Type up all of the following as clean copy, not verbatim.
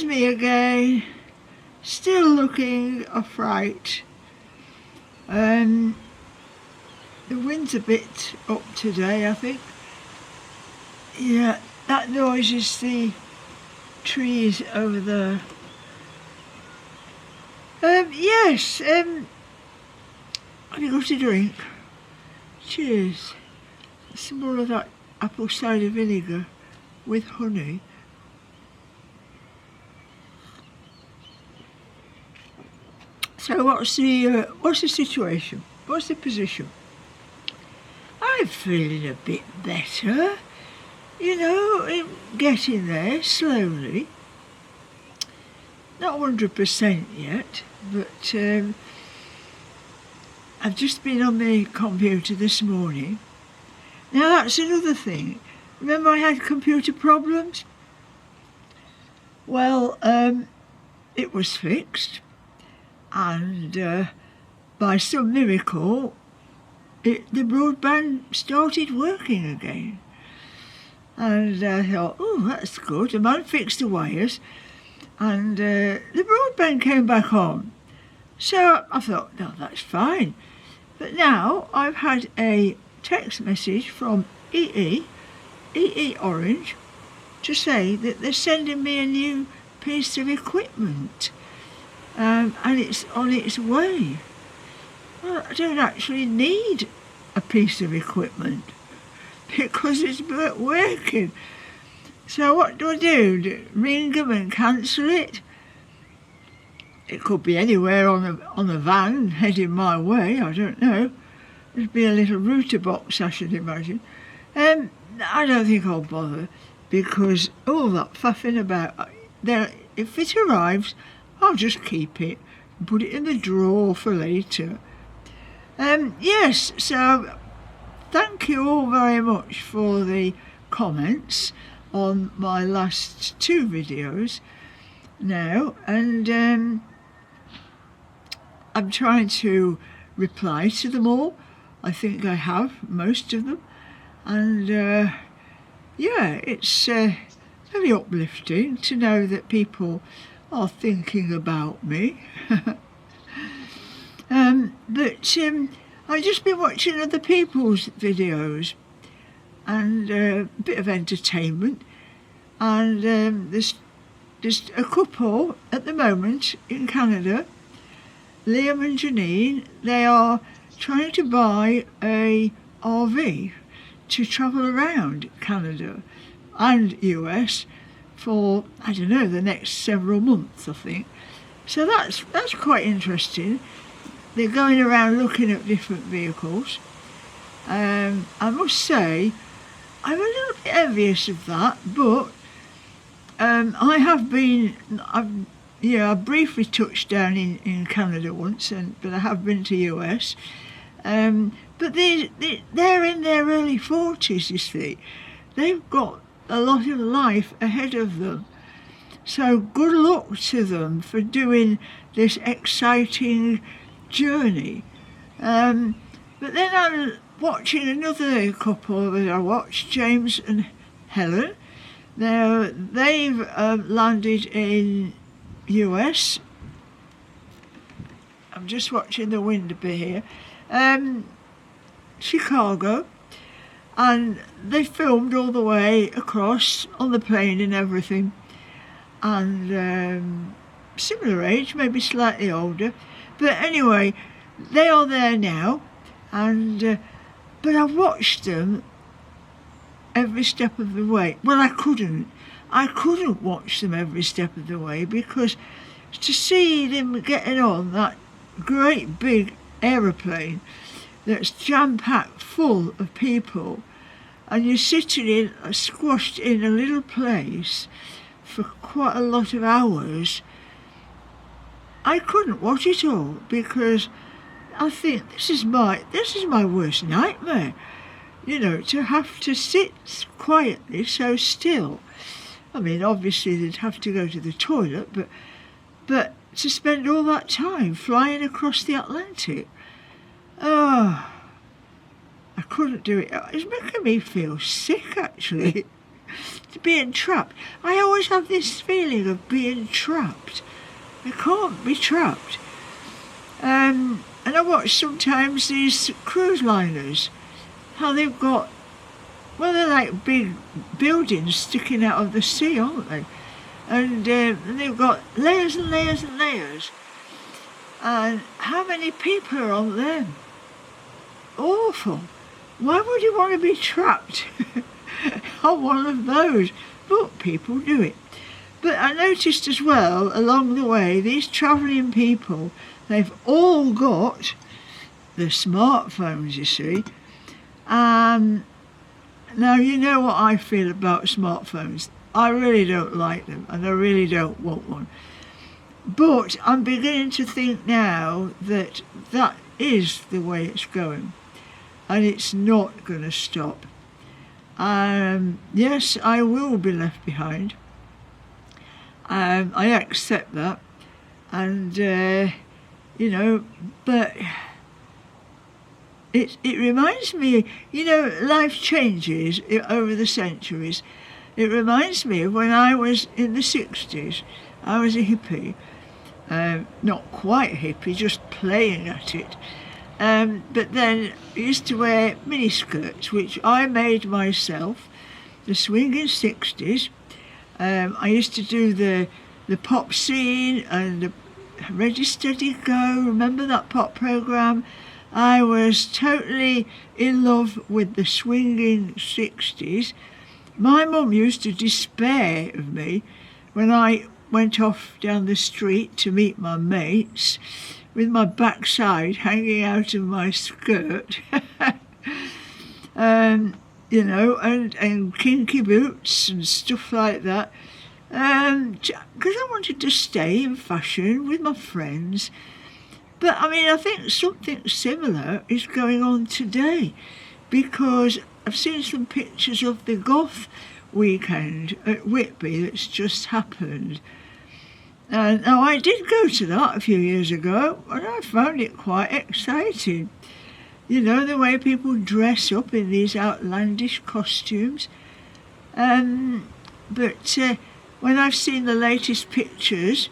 Here's me again, still looking a fright. The wind's a bit up today, I think. Yeah, that noise is the trees over there. Yes, have you got a drink? Cheers. Some more of that apple cider vinegar with honey. So what's the situation? What's the position? I'm feeling a bit better, you know, I'm getting there slowly. Not 100% yet, but I've just been on the computer this morning. Now that's another thing. Remember I had computer problems? Well, it was fixed, and by some miracle the broadband started working again. And I thought, oh, that's good. The man fixed the wires and the broadband came back on. So I thought, no, that's fine. But now I've had a text message from EE Orange, to say that they're sending me a new piece of equipment, and it's on its way. Well, I don't actually need a piece of equipment because it's working. So what do I do? Ring them and cancel it? It could be anywhere on a van heading my way, I don't know. There'd be a little router box, I should imagine. I don't think I'll bother, because all that faffing about, if it arrives, I'll just keep it and put it in the drawer for later. Yes, so thank you all very much for the comments on my last two videos now, and I'm trying to reply to them all. I think I have most of them, and yeah, it's very uplifting to know that people are thinking about me. But I've just been watching other people's videos and a bit of entertainment, and there's a couple at the moment in Canada, Liam and Janine. They are trying to buy a RV to travel around Canada and US for, I don't know, the next several months, I think. So that's quite interesting. They're going around looking at different vehicles. I must say, I'm a little bit envious of that, but I've briefly touched down in Canada once, but I have been to US. But they're in their early 40s, you see. They've got a lot of life ahead of them. So good luck to them for doing this exciting journey. But then I'm watching another couple that I watched, James and Helen. Now, they've landed in US. I'm just watching the wind a bit here. Chicago, and they filmed all the way across on the plane and everything, and similar age, maybe slightly older, but anyway, they are there now, and but I've watched them every step of the way. Well, I couldn't watch them every step of the way, because to see them getting on that great big aeroplane that's jam-packed full of people, and you're sitting squashed in a little place for quite a lot of hours, I couldn't watch it all, because I think this is my worst nightmare, you know, to have to sit quietly so still. I mean, obviously they'd have to go to the toilet, but to spend all that time flying across the Atlantic, oh, I couldn't do it. It's making me feel sick, actually. being trapped. I always have this feeling of being trapped. I can't be trapped. And I watch sometimes these cruise liners, how they've got, well, they're like big buildings sticking out of the sea, aren't they? And they've got layers and layers and layers. And how many people are on them? Awful. Why would you want to be trapped on one of those? But people do it. But I noticed as well, along the way, these travelling people, they've all got the smartphones, you see. Now, you know what I feel about smartphones. I really don't like them, and I really don't want one. But I'm beginning to think now that that is the way it's going, and it's not going to stop. Yes, I will be left behind. I accept that, and you know, but it reminds me, you know, life changes over the centuries. It reminds me of when I was in the 60s. I was a hippie, not quite a hippie, just playing at it. But then I used to wear miniskirts, which I made myself, the swinging 60s. I used to do the pop scene and the Ready Steady Go, remember that pop programme? I was totally in love with the swinging 60s. My mum used to despair of me when I went off down the street to meet my mates with my backside hanging out of my skirt. You know, and kinky boots and stuff like that. Because I wanted to stay in fashion with my friends. But I mean, I think something similar is going on today, because I've seen some pictures of the goth weekend at Whitby that's just happened. Now, I did go to that a few years ago, and I found it quite exciting. You know, the way people dress up in these outlandish costumes. But when I've seen the latest pictures,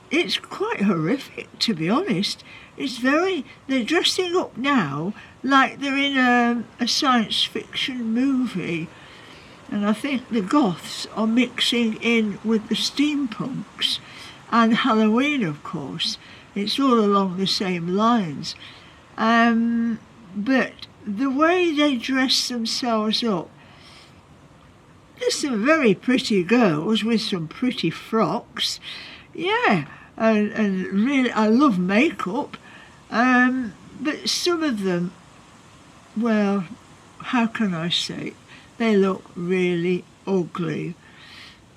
it's quite horrific, to be honest. They're dressing up now like they're in a science fiction movie. And I think the goths are mixing in with the steampunks and Halloween, of course. It's all along the same lines. But the way they dress themselves up, there's some very pretty girls with some pretty frocks. Yeah, and really, I love makeup. But some of them, well, how can I say? They look really ugly.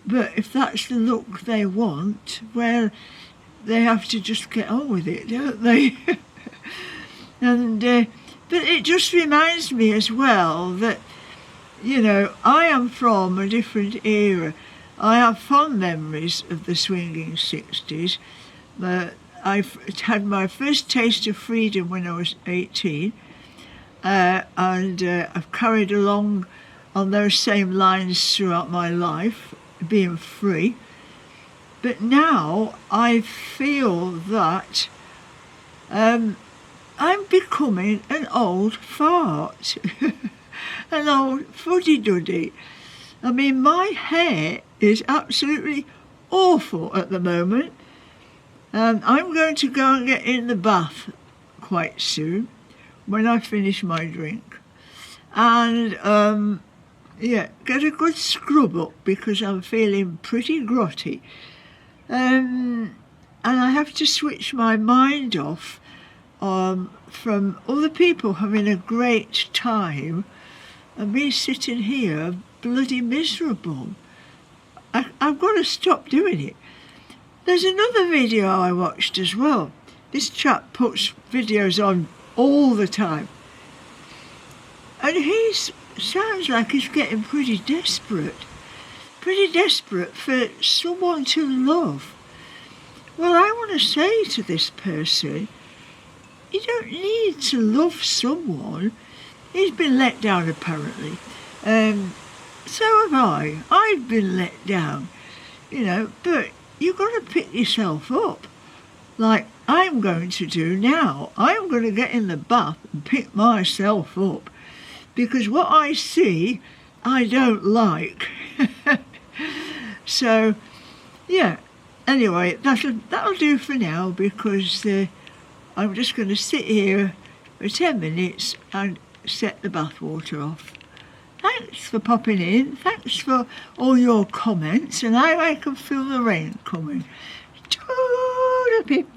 But if that's the look they want, well, they have to just get on with it, don't they? And but it just reminds me as well that, you know, I am from a different era. I have fond memories of the swinging 60s. I've had my first taste of freedom when I was 18, and I've carried along on those same lines throughout my life, being free. But now I feel that I'm becoming an old fart, an old fuddy-duddy. I mean, my hair is absolutely awful at the moment. I'm going to go and get in the bath quite soon when I finish my drink. And yeah, get a good scrub up because I'm feeling pretty grotty. And I have to switch my mind off from other people having a great time and me sitting here bloody miserable. I've got to stop doing it. There's another video I watched as well. This chap puts videos on all the time. And he sounds like he's getting pretty desperate for someone to love. Well, I want to say to this person, you don't need to love someone. He's been let down, apparently. So have I. I've been let down, but you've got to pick yourself up. Like I'm going to do now. I'm going to get in the bath and pick myself up. Because what I see, I don't like. So, yeah. Anyway, that'll do for now because I'm just going to sit here for 10 minutes and set the bath water off. Thanks for popping in. Thanks for all your comments. And now I can feel the rain coming. Toodle-pip.